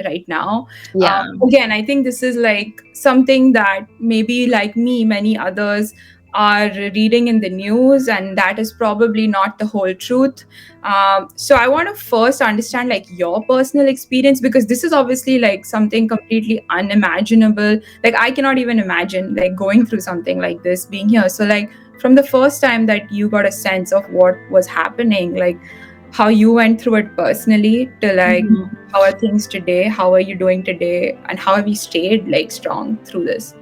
right now. Yeah. Again, I think this is like something that maybe like me, many others are reading in the news, and that is probably not the whole truth. So I want to first understand like your personal experience, because this is obviously like something completely unimaginable. Like I cannot even imagine like going through something like this, being here. So like from the first time that you got a sense of what was happening, like how you went through it personally, to like Mhm. how are things today, how are you doing today, and how have you stayed like strong through this?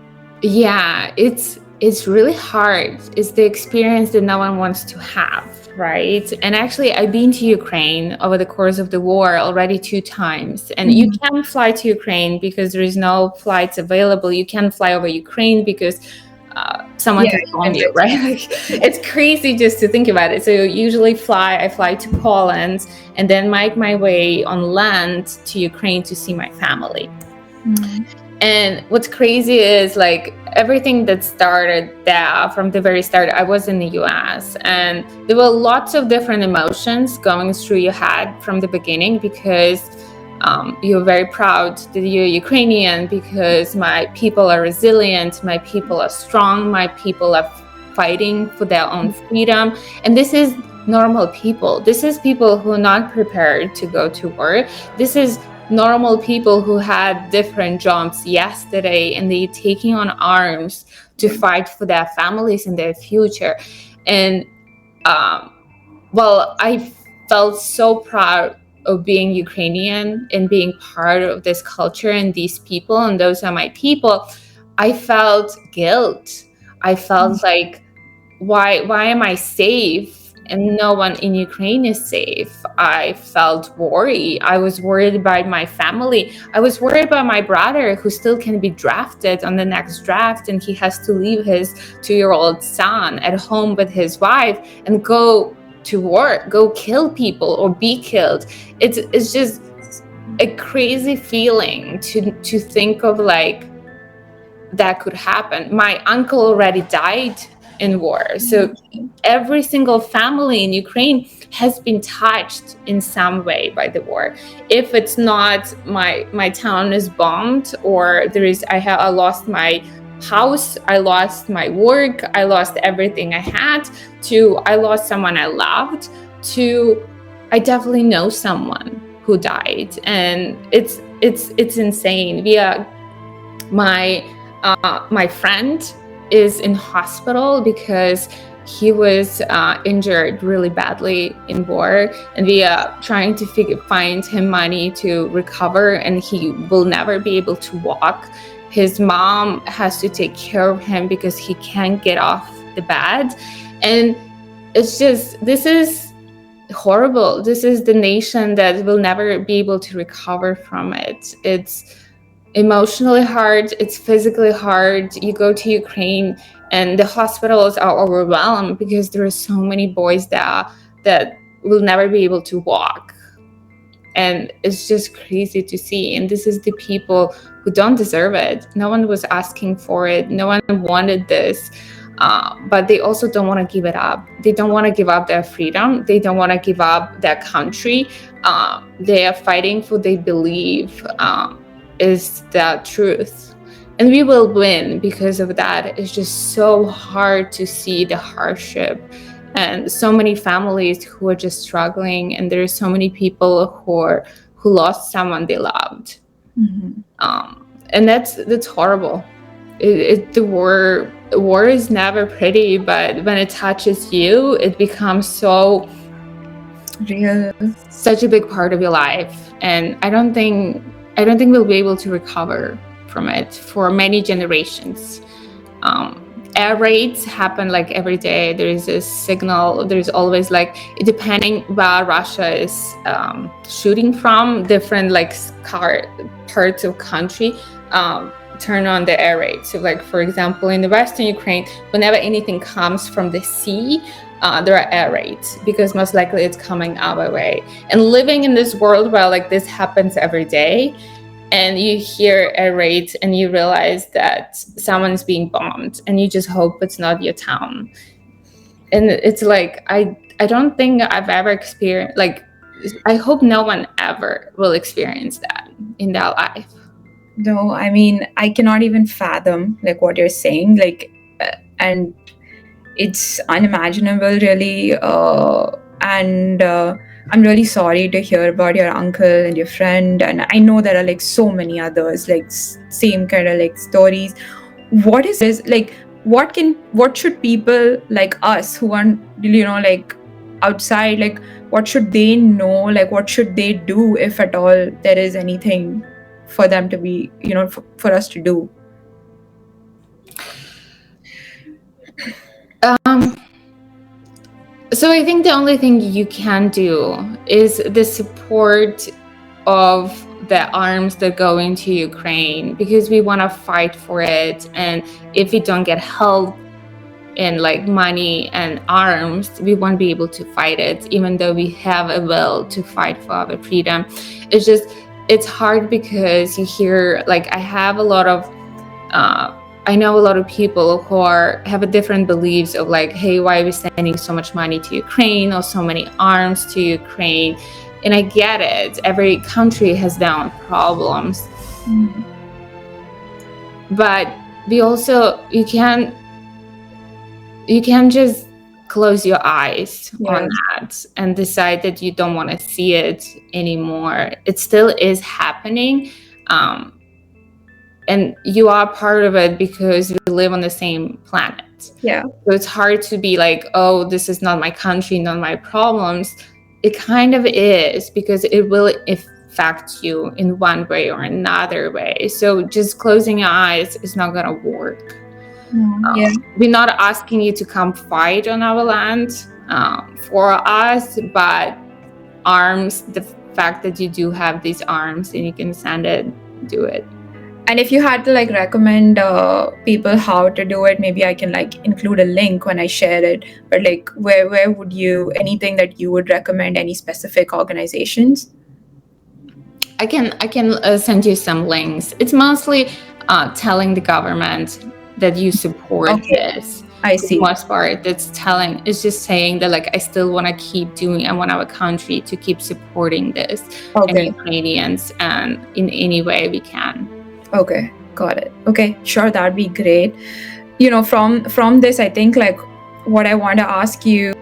Yeah, it's really hard. It's the experience that no one wants to have, right? And actually, I've been to Ukraine over the course of the war already 2 times. And you Mhm. can fly to Ukraine because there is no flights available. You can fly over Ukraine because someone Yeah, can you bomb can you, like right? Like, yeah. it's crazy just to think about it. So usually I fly to Poland and then make my way on land to Ukraine to see my family. Mm. And what's crazy is like everything that started there from the very start. I was in the US and there were lots of different emotions going through your head from the beginning because you're very proud that you're Ukrainian, because my people are resilient, my people are strong, my people are fighting for their own freedom. And this is normal people. This is people who are not prepared to go to war. This is normal people who had different jobs yesterday and they're taking on arms to fight for their families and their future. And um, well, I felt so proud of being Ukrainian and being part of this culture and these people, and those are my people. I felt guilt. I felt like, why am I safe and no one in Ukraine is safe? I felt worried. I was worried about my family. I was worried about my brother who still can be drafted on the next draft, and he has to leave his 2-year-old son at home with his wife and go to war, go kill people or be killed. It's just a crazy feeling to think of, like, that could happen. My uncle already died in war. So every single family in Ukraine has been touched in some way by the war. If it's not my town is bombed, or I lost my house, I lost my work, I lost everything I had, to I lost someone I loved, to I definitely know someone who died. And it's insane. My friend is in hospital because he was injured really badly in war, and we are trying to find him money to recover, and he will never be able to walk. His mom has to take care of him because he can't get off the bed. And this is horrible. This is the nation that will never be able to recover from it. It's emotionally hard, it's physically hard. You go to Ukraine and the hospitals are overwhelmed because there are so many boys there that will never be able to walk. And it's just crazy to see. And this is the people who don't deserve it. No one was asking for it, no one wanted this. But they also don't want to give it up. They don't want to give up their freedom. They don't want to give up their country. They are fighting for they believe is the truth. And we will win because of that. It's just so hard to see the hardship and so many families who are just struggling, and there's so many people who lost someone they loved. Mhm. And that's horrible. The war is never pretty, but when it touches you, it becomes Real. such a big part of your life. And I don't think we'll be able to recover from it for many generations. Air raids happen like every day. There is a signal. There's always, like, depending where Russia is shooting from, different like parts of country turn on the air raid. So, like, for example, in the Western Ukraine, whenever anything comes from the sea, there are air raids because most likely it's coming our way. And living in this world where like this happens every day, and you hear air raids and you realize that someone's being bombed, and you just hope it's not your town. And it's like I don't think I've ever experienced, like, I hope no one ever will experience that. in that life. No, I mean, I cannot even fathom like what you're saying. Like, and it's unimaginable, really. And I'm really sorry to hear about your uncle and your friend. And I know there are like so many others, like same kind of like stories. What is like? What should people like us who are, like outside, like what should they know? Like what should they do if at all there is anything for them to be, for us to do? So I think the only thing you can do is the support of the arms that go into Ukraine, because we want to fight for it. And if we don't get help in like money and arms, we won't be able to fight it, even though we have a will to fight for our freedom. It's hard because you hear, like, I know a lot of people who have a different beliefs of like, hey, why are we sending so much money to Ukraine or so many arms to Ukraine? And I get it. Every country has their own problems. Mm-hmm. But you can't just close your eyes on that and decide that you don't want to see it anymore. It still is happening. And you are part of it because we live on the same planet. Yeah. So it's hard to be like, oh, this is not my country, not my problems. It kind of is, because it will affect you in one way or another way. So just closing your eyes is not going to work. Yeah. We're not asking you to come fight on our land for us, but arms, the fact that you do have these arms and you can send it, do it. And if you had to like recommend people how to do it, maybe I can like include a link when I share it. But like, where would you, anything that you would recommend, any specific organizations? I can send you some links. It's mostly telling the government that you support this. I see. For the most part, it's just saying that like, I still want to keep doing, I want our country to keep supporting this and Ukrainians and in any way we can. Okay, got it. Okay, sure, that'd be great. From this, I think like what I want to ask you